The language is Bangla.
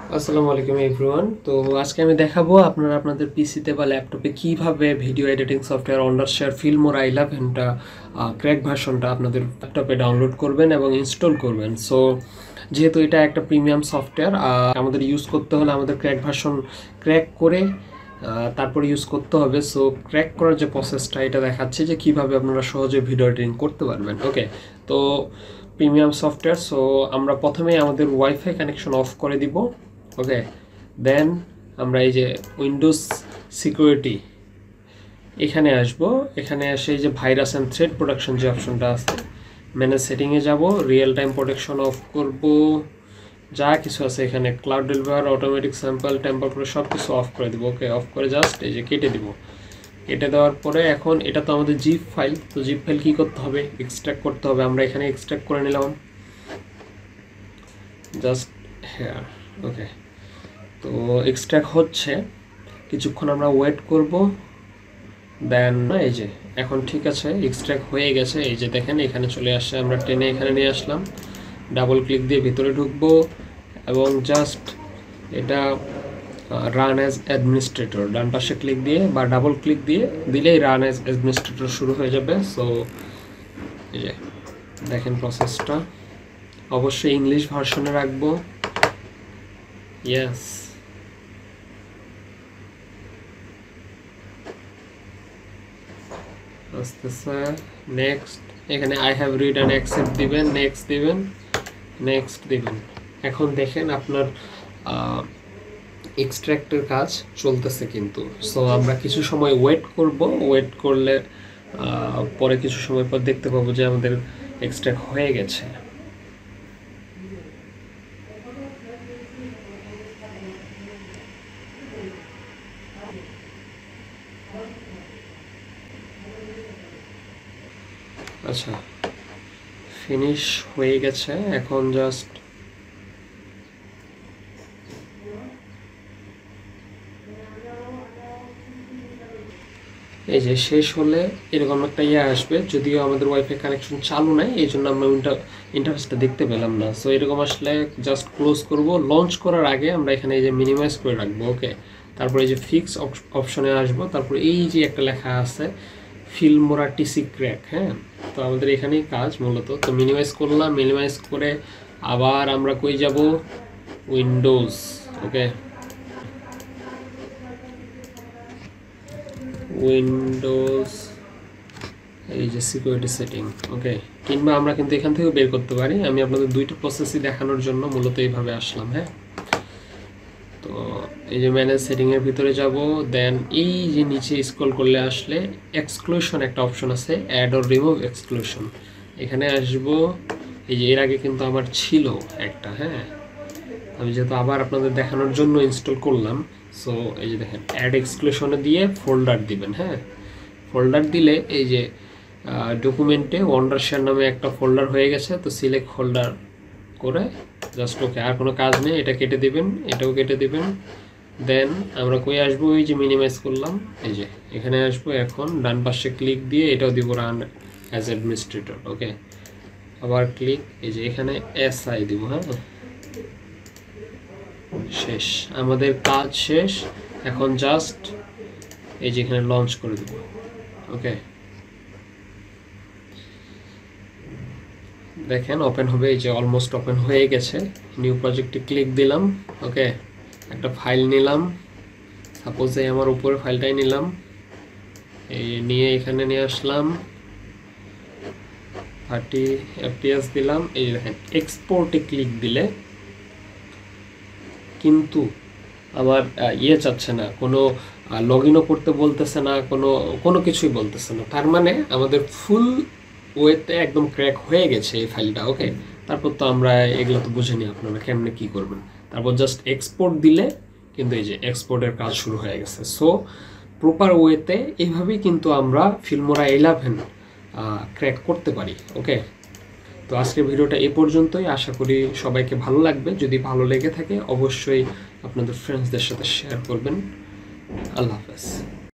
আসসালামু আলাইকুম এভরিওয়ান। তো আজকে আমি দেখাবো আপনারা আপনাদের পিসিতে বা ল্যাপটপে কিভাবে video editing software Wondershare Filmora 11টা ক্র্যাক ভার্সনটা আপনাদের ল্যাপটপে ডাউনলোড করবেন এবং ইনস্টল করবেন। সো যেহেতু এটা একটা প্রিমিয়াম সফটওয়্যার, আমাদের ইউজ করতে হলে আমাদের ক্র্যাক ভার্সন ক্র্যাক করে তারপর ইউজ করতে হবে। সো ক্র্যাক করার যে প্রসেসটা এটা দেখাচ্ছে যে কিভাবে আপনারা সহজে ভিডিও এডিটিং করতে পারবেন। ওকে, তো প্রিমিয়াম সফটওয়্যার। সো আমরা প্রথমেই আমাদের ওয়াইফাই কানেকশন অফ করে দিব। ওকে, দেন আমরা এই যে উইন্ডোজ সিকিউরিটি এখানে আসব। এখানে এসে এই যে ভাইরাস অ্যান্ড থ্রেড প্রোটেকশন যে অপশনটা আছে, ম্যানেজ সেটিংয়ে যাব, রিয়েল টাইম প্রোটেকশন অফ করব, যা কিছু আছে এখানে cloud deliver, automatic sample, temper করে সব কিছু অফ করে দেবো। ওকে, অফ করে জাস্ট এই যে কেটে দিব। কেটে দেওয়ার পরে এখন এটা তো আমাদের জিপ ফাইল, তো জিপ ফাইল কী করতে হবে, এক্সট্র্যাক্ট করতে হবে। আমরা এখানে এক্সট্র্যাক্ট করে নিলাম জাস্ট হেয়ার। ওকে, তো এক্সট্র্যাক্ট হচ্ছে, কিছুক্ষণ আমরা ওয়েট করব। দেন এই যে এখন ঠিক আছে, এক্সট্র্যাক্ট হয়ে গেছে। এই যে দেখেন এখানে চলে আসছে, আমরা টেনে এখানে নিয়ে আসলাম, ডাবল ক্লিক দিয়ে ভিতরে ঢুকবো এবং জাস্ট এটা রান অ্যাজ অ্যাডমিনিস্ট্রেটর ডান পাশে ক্লিক দিয়ে বা ডাবল ক্লিক দিয়ে দিলেই রান অ্যাজ অ্যাডমিনিস্ট্রেটর শুরু হয়ে যাবে। সো এই যে দেখেন প্রসেসটা, অবশ্যই ইংলিশ ভার্সনে রাখবো। ইয়েস, আসতেছে। নেক্সট, এখানে I have read and accept দিবেন, নেক্সট দিবেন, নেক্সট দিবেন। এখন দেখেন আপনার এক্সট্র্যাক্টের কাজ চলতেছে কিন্তু। সো আমরা কিছু সময় ওয়েট করব, ওয়েট করলে পরে কিছু সময় পর দেখতে পাবো যে আমাদের এক্সট্র্যাক্ট হয়ে গেছে। আচ্ছা, ফিনিশ হয়ে গেছে। এখন জাস্ট এই যে শেষ হলে এরকম একটা ইয়ে আসবে, যদিও আমাদের ওয়াইফাই কানেকশন চালু নাই এই জন্য আমরা ইন্টারফেসটা দেখতে পেলাম না। সো এরকম আসলে জাস্ট ক্লোজ করব। লঞ্চ করার আগে আমরা এখানে এই যে মিনিমাইজ করে রাখবো। ওকে, তারপরে এই যে ফিক্স অপশনে আসবো, তারপরে এই যে একটা লেখা আছে ফিল্মোরা টিসি ক্র্যাক। হ্যাঁ, তো আমাদের এখানেই কাজ মূলত। তো মিনিমাইজ করলাম, মিনিমাইজ করে আবার আমরা কই যাব, উইন্ডোজ। ওকে, উইন্ডোজ, এই যে সিকিউরিটি সেটিং। ওকে, কিংবা আমরা কিন্তু এখান থেকেও বের করতে পারি। আমি আপনাদের দুইটা প্রসেসই দেখানোর জন্য মূলত এইভাবে আসলাম। হ্যাঁ, তো এই যে ম্যানেজ সেটিংয়ের ভিতরে যাব, দেন এই যে নিচে স্ক্রল করলে আসলে এক্সক্লুশন একটা অপশন আছে, অ্যাড অর রিমুভ এক্সক্লুশন। এখানে আসব। এই যে এর আগে কিন্তু আমার ছিল একটা, হ্যাঁ, আমি যেহেতু আবার আপনাদের দেখানোর জন্য ইনস্টল করলাম। সো এই যে দেখেন অ্যাড এক্সক্লুশনে দিয়ে ফোল্ডার দিবেন। হ্যাঁ, ফোল্ডার দিলে এই যে ডকুমেন্টে ওন্ডারশেয়ার নামে একটা ফোল্ডার হয়ে গেছে। তো সিলেক্ট ফোল্ডার করে জাস্ট ওকে, আর কোনো কাজ নেই, এটা কেটে দিবেন, এটাও কেটে দিবেন। দেন আমরা কই আসবো, এই যে মিনিমাইজ করলাম, এই যে এখানে আসবো। এখন ডান পাশে ক্লিক দিয়ে এটাও দিব রান অ্যাজ অ্যাডমিনিস্ট্রেটর। ওকে, আবার ক্লিক, এই যে এখানে এসআই দিব। হ্যাঁ, শেষ, আমাদের কাজ শেষ। এখন জাস্ট এই যে এখানে লঞ্চ করে দেব। ওকে, দেখেন ওপেন হবে, এই যে অলমোস্ট ওপেন হয়ে গেছে। নিউ প্রজেক্টে ক্লিক দিলাম। ওকে, একটা ফাইল নিলাম, সাপোজ এই আমার উপরে ফাইলটাই নিলাম, এই নিয়ে এখানে নিয়ে আসলাম, 30 fps দিলাম। এই যে দেখেন এক্সপোর্টে ক্লিক দিলে কিন্তু আমার ইয়ে চাচ্ছে না, কোনো লগ ইনও করতে বলতেছে না, কোনো কিছুই বলতেছে না। তার মানে আমাদের ফুল ওয়েতে একদম ক্র্যাক হয়ে গেছে এই ফাইলটা। ওকে, তারপর তো আমরা এগুলো তো বুঝে নিই আপনারা কেমনে কী করবেন। তারপর জাস্ট এক্সপোর্ট দিলে কিন্তু এই যে এক্সপোর্টের কাজ শুরু হয়ে গেছে। সো প্রপার ওয়েতে এইভাবেই কিন্তু আমরা ফিল্মোরা 11 ক্র্যাক করতে পারি। ওকে, তো আজকের ভিডিওটা এই পর্যন্তই। আশা করি সবাইকে ভালো লাগবে। যদি ভালো লেগে থাকে অবশ্যই আপনাদের ফ্রেন্ডসদের সাথে শেয়ার করবেন। আল্লাহ হাফেজ।